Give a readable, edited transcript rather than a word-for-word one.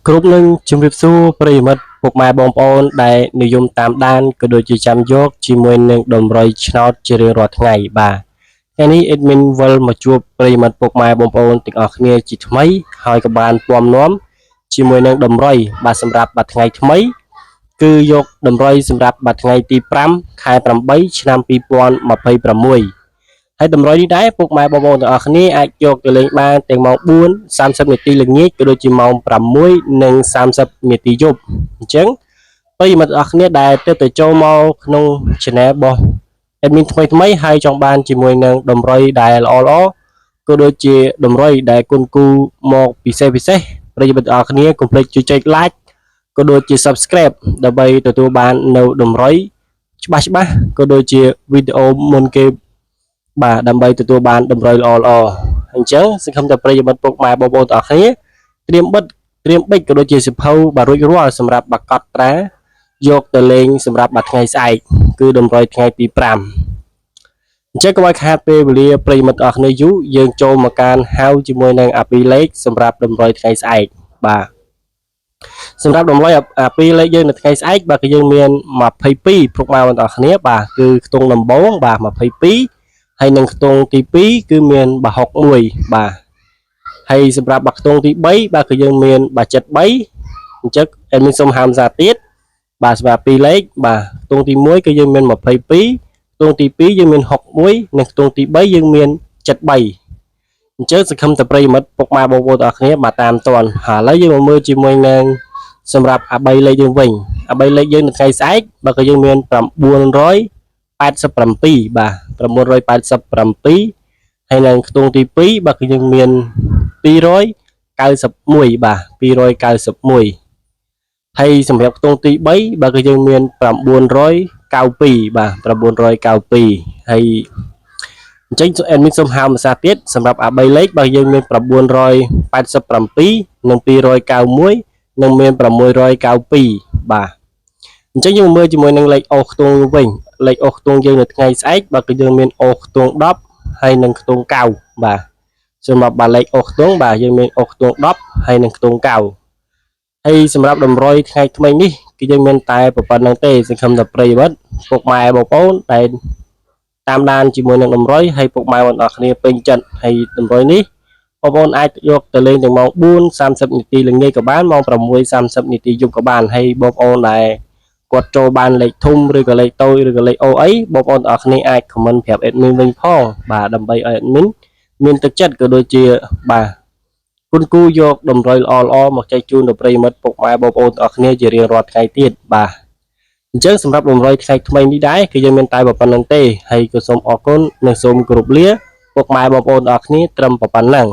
គ្រប់នឹងជំរាបសួរប្រិយមិត្តពុកម៉ែបងប្អូនដែលនិយមតាមដានក៏ដូចជាចាំយកជាមួយនឹងដំរីឆ្នោតជារៀងរាល់ថ្ងៃបាទថ្ងៃនេះ admin វិលមកជួបប្រិយមិត្តពុកម៉ែបងប្អូនទាំងអស់គ្នាជាថ្មីហើយក៏បានពំនាំជាមួយនឹងដំរីបាទសម្រាប់បាទថ្ងៃថ្មីគឺយកដំរីសម្រាប់បាទថ្ងៃទី5ខែ8ឆ្នាំ2026ហើយតម្រុយនេះដែរពុកម៉ែបងប្អូនទាំងអស់គ្នាអាចយកទៅលេងបានទាំងម៉ោង4:30នាទីល្ងាចក៏ដូចជាម៉ោង6:30នាទីយប់អញ្ចឹងប្រិយមិត្តទាំងអស់គ្នាដែលទើបតែចូលមកក្នុង channel របស់ admin ថ្មីហើយចង់បានជាមួយនឹងតម្រុយដែលល្អក៏ដូចជាតម្រុយដែលគុណគូមកពិសេសប្រិយមិត្តទាំងអស់គ្នាកុំភ្លេចជួយចុច like ក៏ដូចជា subscribe ដើម្បីទទួលបាននៅតម្រុយច្បាស់ក៏ដូចជាវីដេអូមុនគេបាទដើម្បីទទួលបានតម្រុយល្អអញ្ចឹងសង្ឃឹមថាប្រិយមិត្តពុកម៉ែបងប្អូនទាំងអស់គ្នាត្រៀមបិទត្រៀមបិចក៏ដូចជាសិភៅបាទរួចរាល់សម្រាប់បាកត់ត្រាយកទៅលេងសម្រាប់បាទថ្ងៃស្អែកគឺតម្រុយថ្ងៃទី5អញ្ចឹងកុំឲ្យខាតពេលវេលាប្រិយមិត្តទាំងអស់គ្នាយូរយើងចូលមកការហៅជាមួយនឹងអាពីលេខសម្រាប់តម្រុយថ្ងៃស្អែកបាទសម្រាប់តម្រុយអាពីលេខយើងនៅថ្ងៃស្អែកបាទគឺយើងមាន22ពុកម៉ែបងប្អូនទាំងអស់គ្នាបាទគឺខ្ទង់ដំបងបាទ22ហើយនឹងខ្ទង់ទី2គឺមានបា61បាទហើយសម្រាប់បាខ្ទង់ទី3បាទគឺយើងមានបា73អញ្ចឹងអេមីនសុំហាមសាទៀតបាទសម្រាប់2លេខបាទខ្ទង់ទី1គឺយើងមាន22ខ្ទង់ទី2យើងមាន61និងខ្ទង់ទី3យើងមាន73អញ្ចឹងសង្ឃឹមតែប្រិយមិត្តពុកម៉ែបងប្អូនទាំងអស់គ្នាបាទតាមតាន់ហើយឥឡូវយើងមកមើលជាមួយនឹងសម្រាប់អា3លេខយើងវិញអា3លេខយើងនៅថ្ងៃស្អែកបាទគឺយើងមាន987បាទ987ហើយនឹងខ្ទង់ទី2បាទគឺយើងមាន291បាទ291ហើយសម្រាប់ខ្ទង់ទី3បាទគឺយើងមាន992បាទ992ហើយអញ្ចឹងអេដមីនសូមហៅភាសាទៀតសម្រាប់អា3លេខបាទយើងមាន987និង291និងមាន692បាទអញ្ចឹងយើងមើលជាមួយនឹងលេខអូសខ្ទង់វិញលេខអូសខ្ទង់យើងនៅថ្ងៃស្អែកបាទគឺយើងមានអូសខ្ទង់10ហើយនឹងខ្ទង់9បាទសម្រាប់លេខអូសខ្ទង់បាទយើងមានអូសខ្ទង់10ហើយនឹងខ្ទង់9ហើយសម្រាប់តម្រុយថ្ងៃថ្មីនេះគឺយើងមានតែប៉ុណ្្នឹងទេសង្ឃឹមតែប្រិយមិត្តពុកម៉ែបងប្អូនដែលតាមដានជាមួយនឹងតម្រុយហើយពុកម៉ែបងប្អូនគ្នាពេញចិត្តហើយតម្រុយនេះបងប្អូនអាចយកទៅលេងទាំងម៉ោង4:30នាទីល្ងាចក៏បានម៉ោង6:30នាទីយប់ក៏បានហើយបងប្អូនដែលគាត់ចូលបានលេខធំឬក៏លេខតូចឬក៏លេខអូអីបងប្អូនទាំងអស់គ្នាអាច comment ប្រាប់ admin វិញផងបាទដើម្បីឲ្យ admin មានទឹកចិត្តក៏ដូចជាបាទគុណគូយកតម្រុយល្អមកចែកជូនដល់ប្រិយមិត្តពុកម៉ែបងប្អូនទាំងអស់គ្នាជារៀងរាល់ថ្ងៃទៀតបាទអញ្ចឹងសម្រាប់តម្រុយថ្ងៃថ្មីនេះដែរគឺយើងមានតែប៉ុណ្្នឹងទេហើយក៏សូមអរគុណនិងសូមគោរពលាពុកម៉ែបងប្អូនទាំងអស់គ្នាត្រឹមប៉ុណ្្នឹង